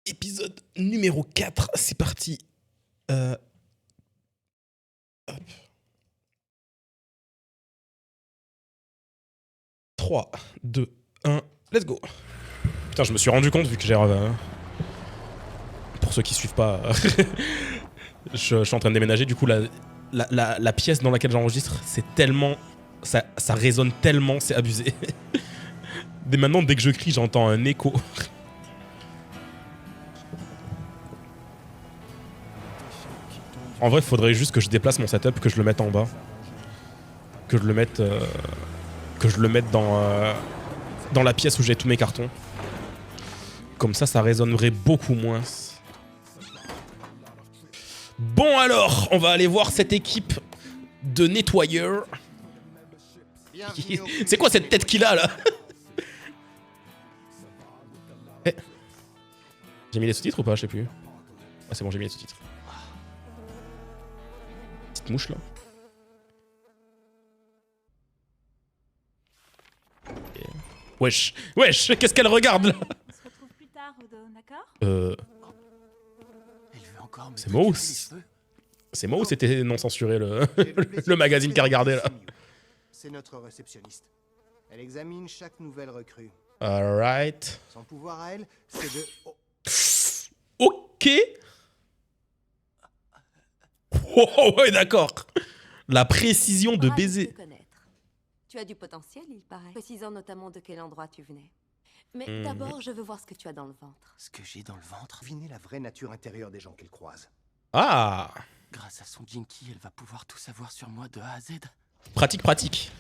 Épisode numéro 4, c'est parti. Hop. 3, 2, 1, let's go. Putain, je me suis rendu compte, vu que j'ai... pour ceux qui suivent pas, je suis en train de déménager, du coup, la pièce dans laquelle j'enregistre, c'est tellement... Ça résonne tellement, c'est abusé. Dès maintenant, dès que je crie, j'entends un écho. En vrai, il faudrait juste que je déplace mon setup, que je le mette en bas. Que je le mette dans la pièce où j'ai tous mes cartons. Comme ça résonnerait beaucoup moins. Bon alors, on va aller voir cette équipe de nettoyeurs. C'est quoi cette tête qu'il a là? Eh. J'ai mis les sous-titres ou pas? Je sais plus. Ah c'est bon, j'ai mis les sous-titres. Petite mouche là. Okay. Wesh, wesh, qu'est-ce qu'elle regarde là? On se retrouve plus tard, Odo, d'accord? C'est moi ou c'est moi ou c'était non censuré le magazine qu'elle regardait là? C'est notre réceptionniste. Elle examine chaque nouvelle recrue. Alright. Son pouvoir à elle, c'est de... Oh. Ok. Oh ouais, d'accord. La précision de baiser. Tu as du potentiel, il paraît. Précisant notamment de quel endroit tu venais. Mais d'abord, je veux voir ce que tu as dans le ventre. Ce que j'ai dans le ventre, deviner la vraie nature intérieure des gens qu'elle croise. Ah. Grâce à son Jinky, elle va pouvoir tout savoir sur moi de A à Z. Pratique, pratique.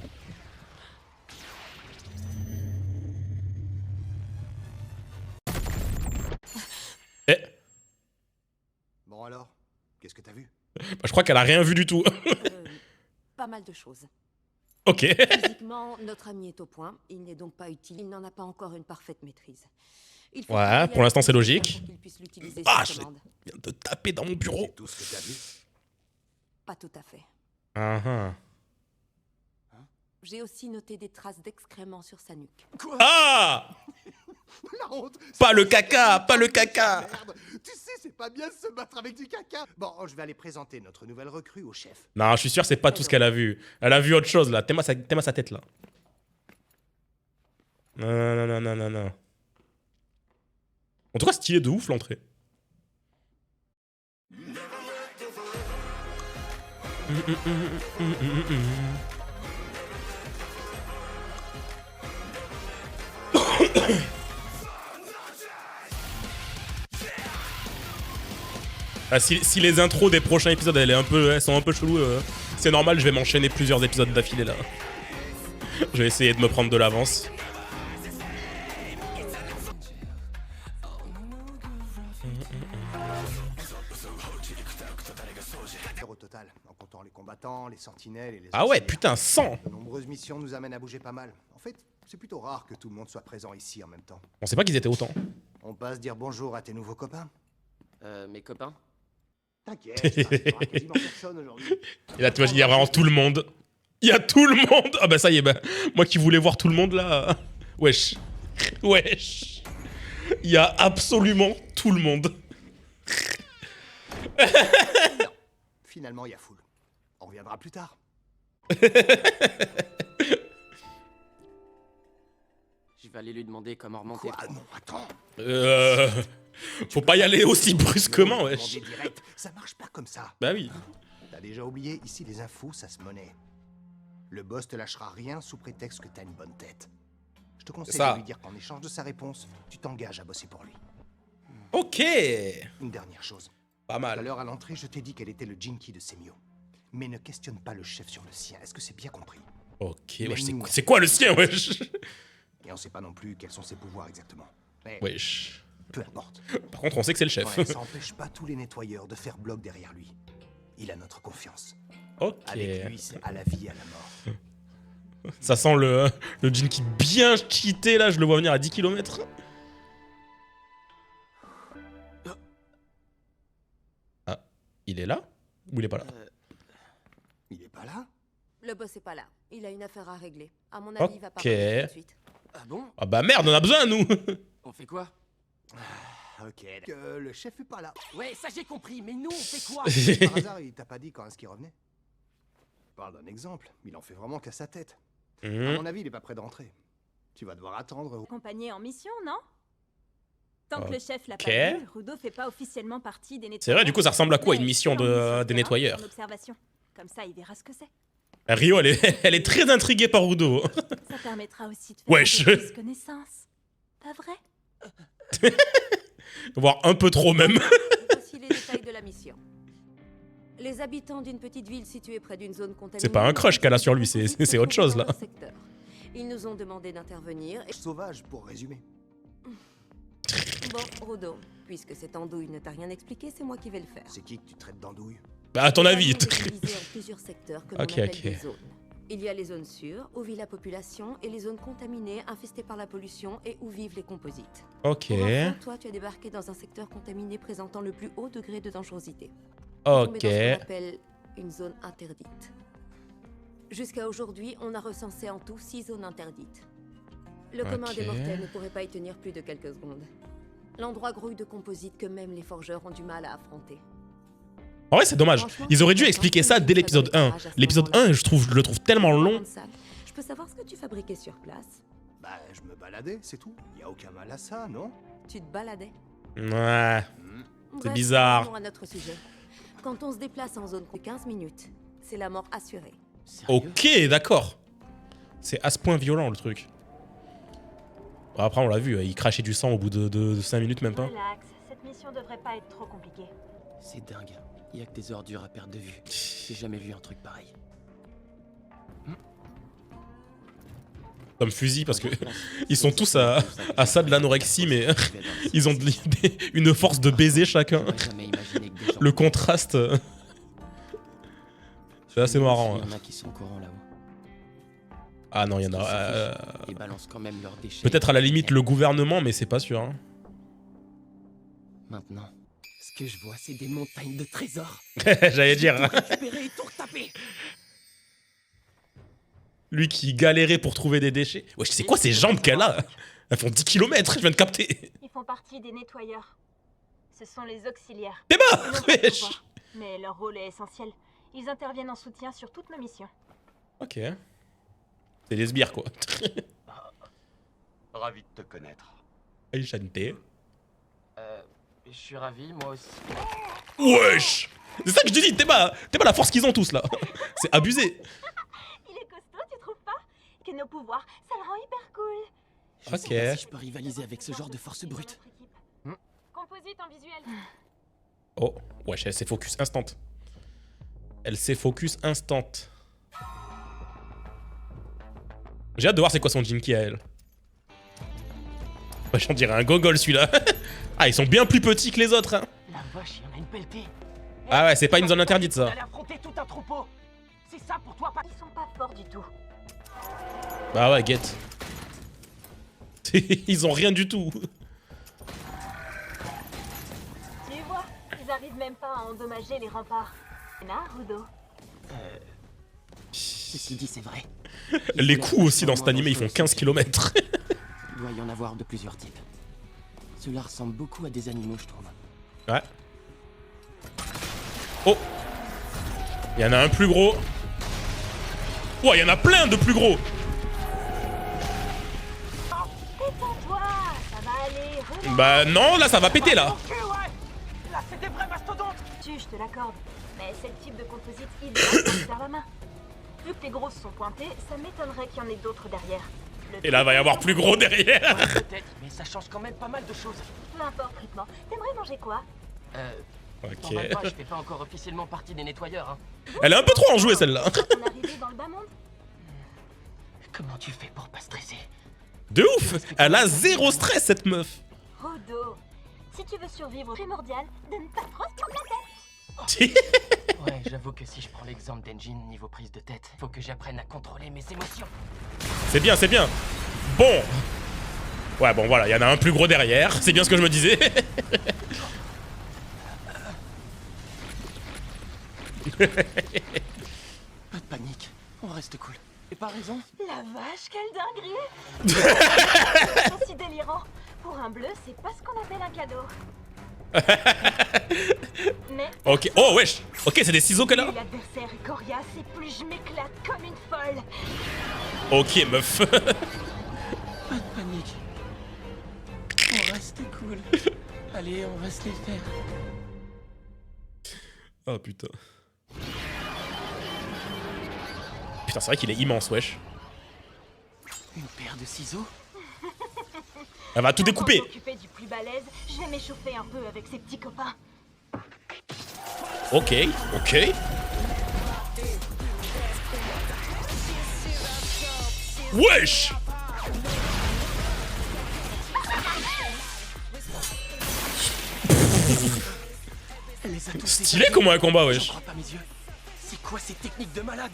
Eh. Bon alors, qu'est-ce que t'as vu? Bah, je crois qu'elle a rien vu du tout. Pas mal de choses. Ok. Physiquement, notre ami est au point. Il n'est donc pas utile. Il n'en a pas encore une parfaite maîtrise. Ouais, pour l'instant c'est logique. Ah, je viens viens de taper dans mon bureau. C'est tout ce que t'as vu? Pas tout à fait. Uh-huh. J'ai aussi noté des traces d'excréments sur sa nuque. Quoi? Ah. La honte! Pas le caca, pas le caca. Merde. Tu sais, c'est pas bien de se battre avec du caca. Bon, je vais aller présenter notre nouvelle recrue au chef. Non, je suis sûr c'est pas tout ce qu'elle a vu. Elle a vu autre chose là. T'es-moi sa tête là. Non. En tout cas, stylé de ouf l'entrée. Ah, si les intros des prochains épisodes elles sont un peu cheloues, c'est normal, je vais m'enchaîner plusieurs épisodes d'affilée là. Je vais essayer de me prendre de l'avance. Au total, en comptant les combattants, les sentinelles et les... Ah ouais, auxiliaires. putain, 100. De nombreuses missions nous amènent à bouger pas mal. En fait, c'est plutôt rare que tout le monde soit présent ici en même temps. On sait pas qu'ils étaient autant. On passe dire bonjour à tes nouveaux copains? Mes copains? T'inquiète, il y aura quasiment personne aujourd'hui. Et là, tu vois, il y a vraiment tout le monde. Il y a tout le monde. Ah bah ça y est, bah, moi qui voulais voir tout le monde là. Wesh. Wesh. Il y a absolument tout le monde. Non. Finalement, il y a foule. On reviendra plus tard. Je vais aller lui demander comment remonter. Quoi? Non, attends. Faut pas y aller aussi brusquement, wesh. Demander direct, ça marche pas comme ça. Bah oui. T'as déjà oublié, ici les infos, ça se monnaie. Le boss te lâchera rien sous prétexte que t'as une bonne tête. Je te conseille ça. de lui dire qu'en échange de sa réponse, tu t'engages à bosser pour lui. Ok. Une dernière chose. Pas Tout à mal. l'heure à l'entrée, je t'ai dit qu'elle était le Jinky de Semio. Mais ne questionne pas le chef sur le sien. Est-ce que c'est bien compris? Ok, wesh, c'est quoi le sien, wesh? Et on sait pas non plus quels sont ses pouvoirs exactement. Mais Wesh. peu importe. Par contre, on sait que c'est le chef. Ouais, ça empêche pas tous les nettoyeurs de faire bloc derrière lui. Il a notre confiance. Ok. Avec lui, c'est à la vie et à la mort. Ça sent le Jinky bien cheaté là, je le vois venir à 10 km. Ah, il est là? Ou il est pas là? Il est pas là? Le boss est pas là. Il a une affaire à régler. À mon avis, il va pas Ok. revenir tout de suite. Ah bon? Ah bah merde, on a besoin nous. On fait quoi? ok. Le chef est pas là. Ouais, ça j'ai compris, mais nous on fait quoi? Par hasard, il t'a pas dit quand est-ce qu'il revenait? Parle d'un exemple. Il en fait vraiment qu'à sa tête. À mon avis, il est pas prêt de rentrer. Tu vas devoir attendre. Accompagné en mission, non? Tant que le chef l'a Ok. pas vu, Rudo fait pas officiellement partie des nettoyeurs. C'est vrai, du coup, ça ressemble à quoi, une Mais mission il est en des terrain, nettoyeurs? en observation. Comme ça, il verra ce que c'est. Rio, elle est très intriguée par Rudo. Ça permettra aussi de faire Wesh. un peu plus connaissance. Pas vrai? Voire un peu trop même. Voici les détails de la mission. Les habitants d'une petite ville située près d'une zone contaminée... C'est pas un crush qu'elle a sur lui, c'est autre chose, là. Ils nous ont demandé d'intervenir et... Sauvage, pour résumer. Bon, Rudo, puisque cette andouille ne t'a rien expliqué, c'est moi qui vais le faire. C'est qui que tu traites d'andouille? Bah, à ton Nous avis. allons les diviser en plusieurs secteurs que l'on Ok, appelle ok. des zones. Il y a les zones sûres, où vit la population, et les zones contaminées, infestées par la pollution et où vivent les composites. Ok. Pour info, toi, tu as débarqué dans un secteur contaminé présentant le plus haut degré de dangerosité. Tombé Ok. dans ce qu'on appelle une zone interdite. Jusqu'à aujourd'hui, on a recensé en tout 6 zones interdites. Le commun des Ok. mortels ne pourrait pas y tenir plus de quelques secondes. L'endroit grouille de composites que même les forgeurs ont du mal à affronter. En vrai, c'est dommage. Ils auraient dû expliquer ça dès l'épisode 1. L'épisode 1, je le trouve tellement long. Je peux savoir ce que tu fabriquais sur place? Bah, je me baladais, c'est tout. Y a aucun mal à ça, non? Tu te baladais? Ouais. Bref, bizarre. revenons à notre sujet. Quand on se déplace en zone de 15 minutes, c'est la mort assurée. Sérieux? Ok, d'accord. C'est à ce point violent, le truc. Bon, après, on l'a vu, il crachait du sang au bout de 5 minutes, même pas. Relax, cette mission devrait pas être trop compliquée. C'est dingue. Y a que des ordures à perdre de vue. J'ai jamais vu un truc pareil. Comme fusil, parce que ils sont tous à ça de l'anorexie, mais ils ont une force de baiser chacun. J'aurais jamais imaginé que des gens- Le contraste. C'est assez marrant. Il y en a qui sont au courant là-haut. Ah non, il y en a. Ils balancent quand même leurs déchets. Peut-être à la limite le gouvernement, mais c'est pas sûr. Hein. Maintenant, ce que je vois, c'est des montagnes de trésors. J'allais dire. Tout récupérer et tout retaper. Lui qui galérait pour trouver des déchets. Wesh, c'est quoi ces jambes qu'elle a? Elles font 10 km, je viens de capter. Ils font partie des nettoyeurs. Ce sont les auxiliaires. T'es Ils mort, n'ont pas de wesh. pouvoir, mais leur rôle est essentiel. Ils interviennent en soutien sur toutes nos missions. Ok. C'est des sbires, quoi. Ravi de te connaître. Enchanté. Je suis ravi, moi aussi. Wesh. C'est ça que je te dis, t'es pas la force qu'ils ont tous, là. C'est abusé. Il est costaud, tu trouves pas? Que nos pouvoirs, ça le rend hyper cool. Je Ok. sais pas si je peux rivaliser avec ce genre de force brute. Composite en visuel. Oh, wesh, elle s'est focus instant. Elle s'est focus instant. J'ai hâte de voir c'est quoi son Jinky à elle. Wesh, on dirait un gogol celui-là. Ah, ils sont bien plus petits que les autres, hein. La vache, il y en a une pelletée. Ah ouais, c'est pas une zone interdite, ça. Aller affronter tout un troupeau. C'est ça pour toi, pas. Ils sont pas forts du tout. Bah ouais, get. Ils ont rien du tout. Tu vois, ils arrivent même pas à endommager les remparts. Là, Rudo. Ceci dit, c'est vrai. Les coups aussi dans cet animé, ils font 15 km. Il doit y en avoir de plusieurs types. Cela ressemble beaucoup à des animaux, je trouve. Ouais. Oh. Il y en a un plus gros. Oh, il y en a plein de plus gros. Détends-toi, ça va aller. Relax. Bah non, là ça va péter là. Là, c'est des vrais mastodontes. Je te l'accorde. Mais c'est le type de composite idéal pour faire la main. Vu que les grosses sont pointées, ça m'étonnerait qu'il y en ait d'autres derrière. Et là va y avoir plus gros derrière. Peut-être, mais ça change quand même pas mal de choses. N'importe, Ritement. T'aimerais manger quoi? T'en vas pas, je fais pas encore officiellement partie des nettoyeurs, hein. Elle est un peu trop enjouée celle-là. Quand on est arrivé dans le bas monde? Comment tu fais pour pas stresser? De ouf. Elle a zéro stress cette meuf. Rodo, si tu veux survivre, primordial de ne pas trop se prendre la tête. Ouais, j'avoue que si je prends l'exemple d'Engine niveau prise de tête, faut que j'apprenne à contrôler mes émotions. C'est bien, c'est bien. Bon. Ouais, bon voilà, il y en a un plus gros derrière. C'est bien ce que je me disais. Pas de panique, on reste cool. Et pas raison? La vache, quelle dinguerie. C'est aussi délirant. pour un bleu, c'est pas ce qu'on appelle un cadeau. Mais Ok. Oh, wesh. Ok, c'est des ciseaux qu'elle a. plus l'adversaire est coriace et plus je m'éclate comme une folle. Ok, meuf. Pas de panique. On reste cool. Allez, on va se les faire. Oh putain. Putain, c'est vrai qu'il est immense, wesh. Une paire de ciseaux? Elle va tout Avant de découper. m'occuper du plus balèze, je vais m'échauffer un peu avec ses petits copains. Ok, ok. Wesh. Elle les a tous Stylé dégagés. comment un combat, J'en wesh. crois pas mes yeux. C'est quoi ces techniques de malade?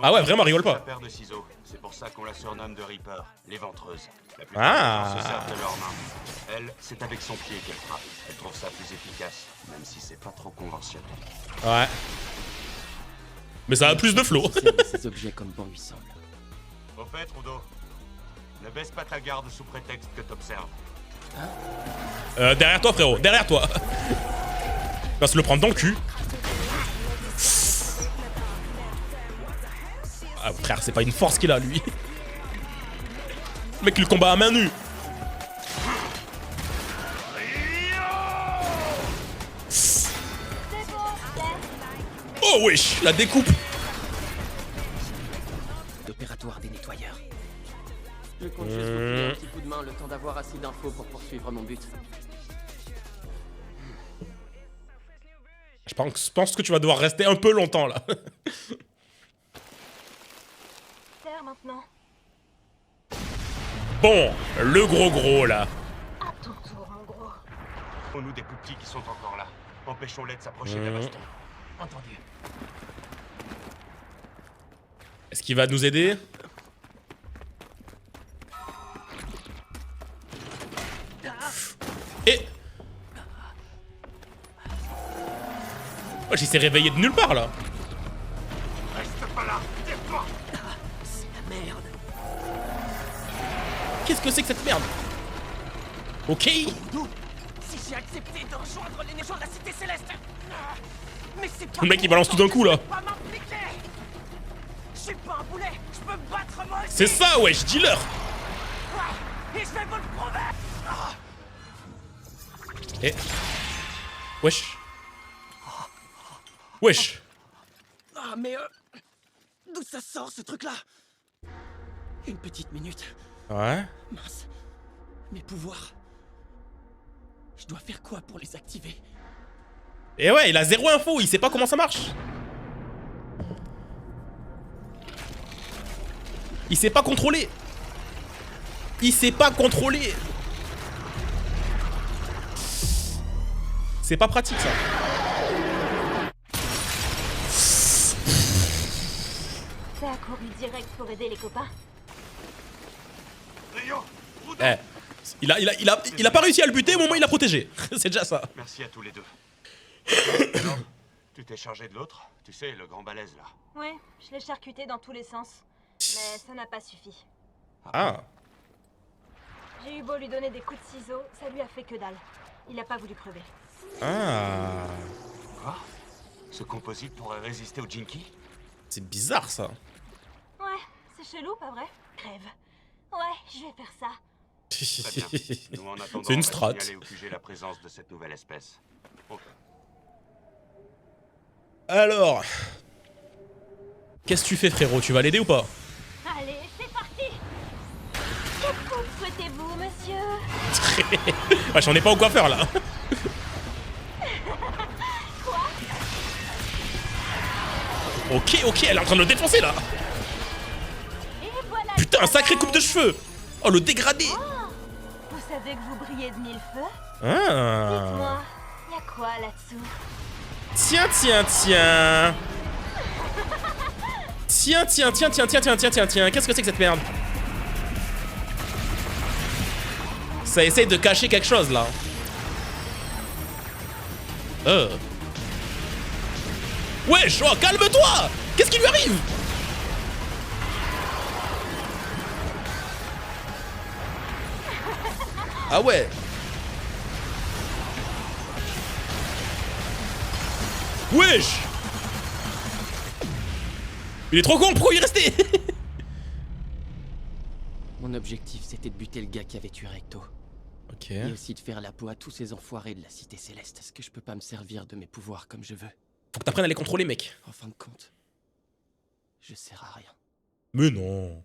Ah ouais, vraiment, rigole pas. La paire de ciseaux. C'est pour ça qu'on la surnomme de Reaper, les ventreuses. La plupart Ah. des gens se servent de leurs mains. Elle, c'est avec son pied qu'elle frappe. Elle trouve ça plus efficace, même si c'est pas trop conventionnel. Ouais. Mais ça a plus de flow. Ces objets comme bon lui semble. Au fait, Trudeau, ne baisse pas ta garde sous prétexte que t'observes. Derrière toi, frérot, derrière toi. Il va se le prendre dans le cul. Ah, frère, c'est pas une force qu'il a, lui. Le mec, il combat à main nue. Oh, wesh, la découpe. L'opératoire des nettoyeurs. Je compte juste vous filer un petit coup de main le temps d'avoir assez d'infos pour poursuivre mon but. Je pense que tu vas devoir rester un peu longtemps, là. Terre maintenant. Bon, le gros, là. À ton tour, mon gros. Nous des plus petits qui sont encore là. Empêchons-les de s'approcher de la baston. Entendu. Est-ce qu'il va nous aider? Et... Oh, il s'est réveillé de nulle part, là. Reste pas là, tire-toi. C'est la merde. Qu'est-ce que c'est que cette merde? Ok. D'où? Si j'ai accepté de rejoindre les légions de la Cité Céleste. Mais c'est pas Le mec, il balance tout d'un coup, là. Je peux pas m'impliquer. Je suis pas un boulet. Je peux me battre moi aussi. C'est ça, wesh, dealer. Et je vais vous le prouver. Et... Wesh. Wesh. Ah mais d'où ça sort ce truc-là? Une petite minute. Ouais. Mince. Mes pouvoirs. Je dois faire quoi pour les activer? Et ouais, il a zéro info, il sait pas comment ça marche. Il sait pas contrôler. Il sait pas contrôler. C'est pas pratique, ça. Ça a couru direct pour aider les copains. Rio, Trudeau. Eh, il a pas réussi à le buter, mais au moins il l'a protégé. C'est déjà ça. Merci à tous les deux. Alors, tu t'es chargé de l'autre? Tu sais, le grand balèze, là. Ouais, je l'ai charcuté dans tous les sens. Mais ça n'a pas suffi. Ah. J'ai eu beau lui donner des coups de ciseaux, ça lui a fait que dalle. Il a pas voulu crever. Ah. Quoi? Ce composite pourrait résister au Jinky? C'est bizarre, ça. Ouais, c'est chelou, pas vrai? Crève. Ouais, je vais faire ça. Très bien. Nous, en attendant, C'est une on va strat. signaler au QG la présence de cette nouvelle espèce. Oh. Alors. Qu'est-ce que tu fais, frérot? Tu vas l'aider ou pas? Allez, c'est parti. Quelle coupe souhaitez-vous, monsieur? Ouais, j'en ai pas au coiffeur, là. Ok, elle est en train de le défoncer, là. Et voilà. Putain, un le sacré travail. coupe de cheveux. Oh, le dégradé. Vous savez que vous brillez de mille feux? Ah. Dites-moi, y a quoi là-dessous? Tiens. Tiens. Qu'est-ce que c'est que cette merde? Ça essaye de cacher quelque chose, là. Wesh, oh, calme-toi. Qu'est-ce qui lui arrive? Ah ouais. Wesh. Il est trop con, pourquoi il est resté? Mon objectif, c'était de buter le gars qui avait tué Recto. Ok. Et aussi de faire la peau à tous ces enfoirés de la Cité Céleste. Est-ce que je peux pas me servir de mes pouvoirs comme je veux? Faut que t'apprennes à les contrôler, mec. En fin de compte, je sers à rien. Mais non.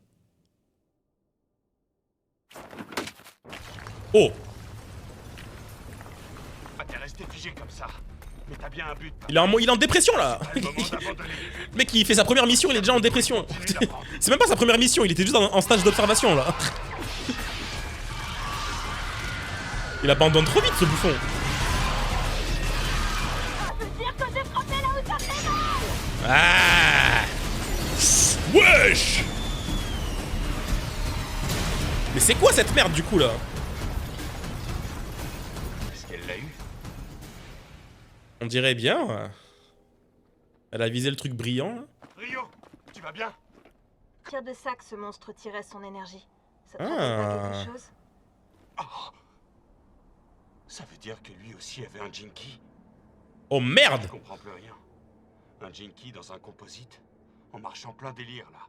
Oh. Ah, t'es resté figé comme ça. Mais t'as bien un but. Il est en dépression là. Le moment d'abandonner. Le mec, il fait sa première mission, il est déjà en dépression. C'est même pas sa première mission, il était juste en stage d'observation là. Il abandonne trop vite ce bouffon. Ah. Wesh. Mais c'est quoi cette merde du coup là? Est-ce qu'elle l'a eu? On dirait bien. Elle a visé le truc brillant là. Rio, tu vas bien? Tire de ça que ce monstre tirait son énergie. Ça te rappelle pas quelque chose? Oh. Ça veut dire que lui aussi avait un Jinky? Oh merde. Je comprends plus rien. Un Jinky dans un composite? On marche en plein délire là.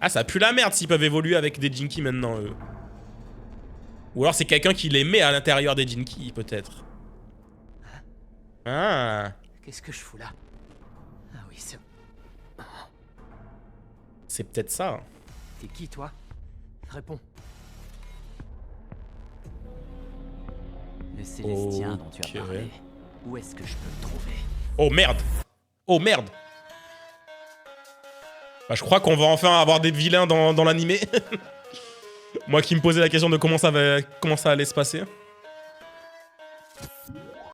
Ah, ça pue la merde s'ils peuvent évoluer avec des Jinky maintenant, eux. Ou alors c'est quelqu'un qui les met à l'intérieur des Jinky, peut-être. Ah. Qu'est-ce que je fous là? Ah oui, c'est... C'est peut-être ça. T'es qui, toi? Réponds. Le Célestien dont tu as parlé. Où est-ce que je peux le trouver? Oh merde. Oh merde. Bah, je crois qu'on va enfin avoir des vilains dans l'animé. Moi qui me posais la question de comment ça allait se passer.